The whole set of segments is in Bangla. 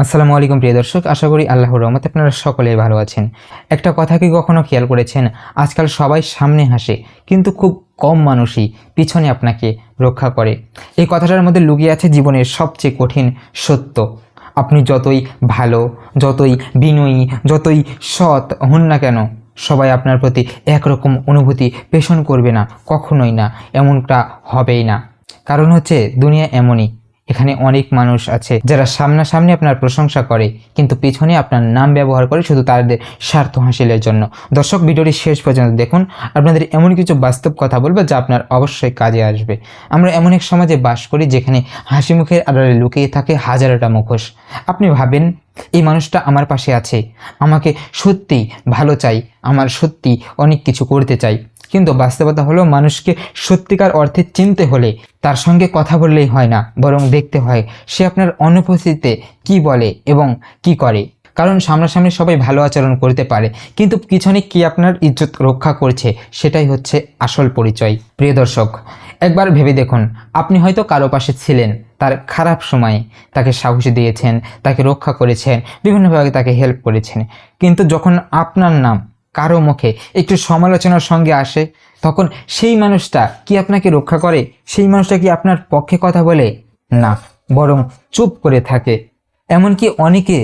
আসসালামু আলাইকুম প্রিয় দর্শক, আশা করি আল্লাহর রহমতে আপনারা সকলেই ভালো আছেন। একটা কথা কি কখনো খেয়াল করেছেন, আজকাল সবাই সামনে হাসে কিন্তু খুব কম মানুষই পিছনে আপনাকে রক্ষা করে। এই কথাটার মধ্যে লুকিয়ে আছে জীবনের সবচেয়ে কঠিন সত্য। আপনি যতই ভালো, যতই বিনয়ী, যতই সৎ হন না কেন, সবাই আপনার প্রতি একরকম অনুভূতি পোষণ করবে না, কখনোই না, এমনটা হবেই না। কারণ হচ্ছে দুনিয়া এমনই, এখানে অনেক মানুষ আছে যারা সামনাসামনি আপনার প্রশংসা করে কিন্তু পিছনে আপনার নাম ব্যবহার করে শুধু তাদের স্বার্থ হাসিলের জন্য। দর্শক, ভিডিওটি শেষ পর্যন্ত দেখুন, আপনাদের এমন কিছু বাস্তব কথা বলবো যা আপনার অবশ্যই কাজে আসবে। আমরা এমন এক সমাজে বাস করি যেখানে হাসি মুখের আড়ালে লুকিয়ে থাকে হাজারটা মুখোশ। আপনি ভাবেন এই মানুষটা আমার পাশে আছে, আমাকে সত্যি ভালো চাই, আমার সত্যি অনেক কিছু করতে চাই, কিন্তু বাস্তবতা হলো মানুষকে সত্যিকার অর্থে চিনতে হলে তার সঙ্গে কথা বললেই হয় না, বরং দেখতে হয় সে আপনার অনুপস্থিতিতে কি বলে এবং কি করে। কারণ সামনাসামনি সবাই ভালো আচরণ করতে পারে, কিন্তু পিছনে কি আপনার ইজ্জত রক্ষা করছে সেটাই হচ্ছে আসল পরিচয়। প্রিয় দর্শক, একবার ভেবে দেখুন, আপনি হয়তো কারো পাশে ছিলেন, তার খারাপ সময়ে তাকে সাহস দিয়েছেন, তাকে রক্ষা করেছেন, বিভিন্নভাবে তাকে হেল্প করেছেন, কিন্তু যখন আপনার নাম কারো মুখে একটু সমালোচনার সঙ্গে আসে, তখন সেই মানুষটা কি আপনাকে রক্ষা করে? সেই মানুষটা কি আপনার পক্ষে কথা বলে? না, বরং চুপ করে থাকে। এমনকি অনেকে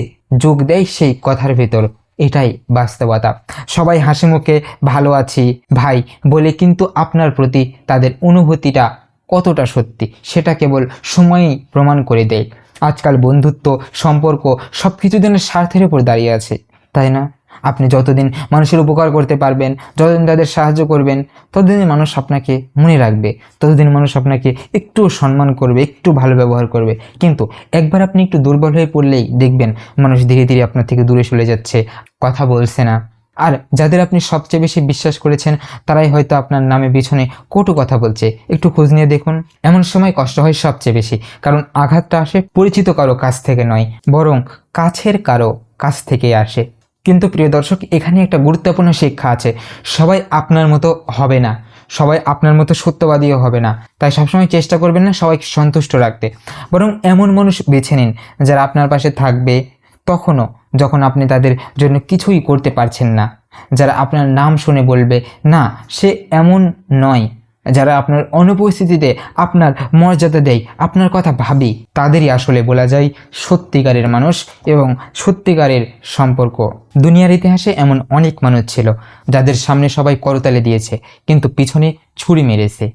যোগ দেয় সেই কথার ভেতর। এটাই বাস্তবতা। সবাই হাসি মুখে ভালো আছি ভাই বলে, কিন্তু আপনার প্রতি তাদের অনুভূতিটা কতটা সত্যি সেটা কেবল সময়ই প্রমাণ করে দেয়। আজকাল বন্ধুত্ব, সম্পর্ক সব কিছু দিনের স্বার্থের উপর দাঁড়িয়ে আছে, তাই না? আপনি যতদিন মানুষের উপকার করতে পারবেন, যতদিন তাদের সাহায্য করবেন, ততদিন মানুষ আপনাকে মনে রাখবে, ততদিন মানুষ আপনাকে একটু সম্মান করবে, একটু ভালো ব্যবহার করবে। কিন্তু একবার আপনি একটু দুর্বল হয়ে পড়লেই দেখবেন মানুষ ধীরে ধীরে আপনার থেকে দূরে চলে যাচ্ছে, কথা বলছে না। আর যাদের আপনি সবচেয়ে বেশি বিশ্বাস করেছেন তারাই হয়তো আপনার নামে পিছনে কটু কথা বলছে। একটু খোঁজ নিয়ে দেখুন। এমন সময় কষ্ট হয় সবচেয়ে বেশি, কারণ আঘাতটা আসে পরিচিত কারো কাছ থেকে নয়, বরং কাছের কারো কাছ থেকেই আসে। কিন্তু প্রিয় দর্শক, এখানে একটা গুরুত্বপূর্ণ শিক্ষা আছে। সবাই আপনার মতো হবে না, সবাই আপনার মতো সত্যবাদীও হবে না। তাই সবসময় চেষ্টা করবেন না সবাইকে সন্তুষ্ট রাখতে, বরং এমন মানুষ বেছে নিন যারা আপনার পাশে থাকবে তখনও যখন আপনি তাদের জন্য কিছুই করতে পারছেন না। যারা আপনার নাম শুনে বলবে না সে এমন নয়, যারা আপনার অনুপস্থিতিতে আপনার মর্যাদা দেয়, আপনার কথা ভাবি, তাদেরই আসলে বলা যায় সত্যিকারের মানুষ এবং সত্যিকারের সম্পর্ক। দুনিয়ার ইতিহাসে এমন অনেক মানুষ ছিল যাদের সামনে সবাই করতালি দিয়েছে কিন্তু পিছনে ছুরি মেরেছে।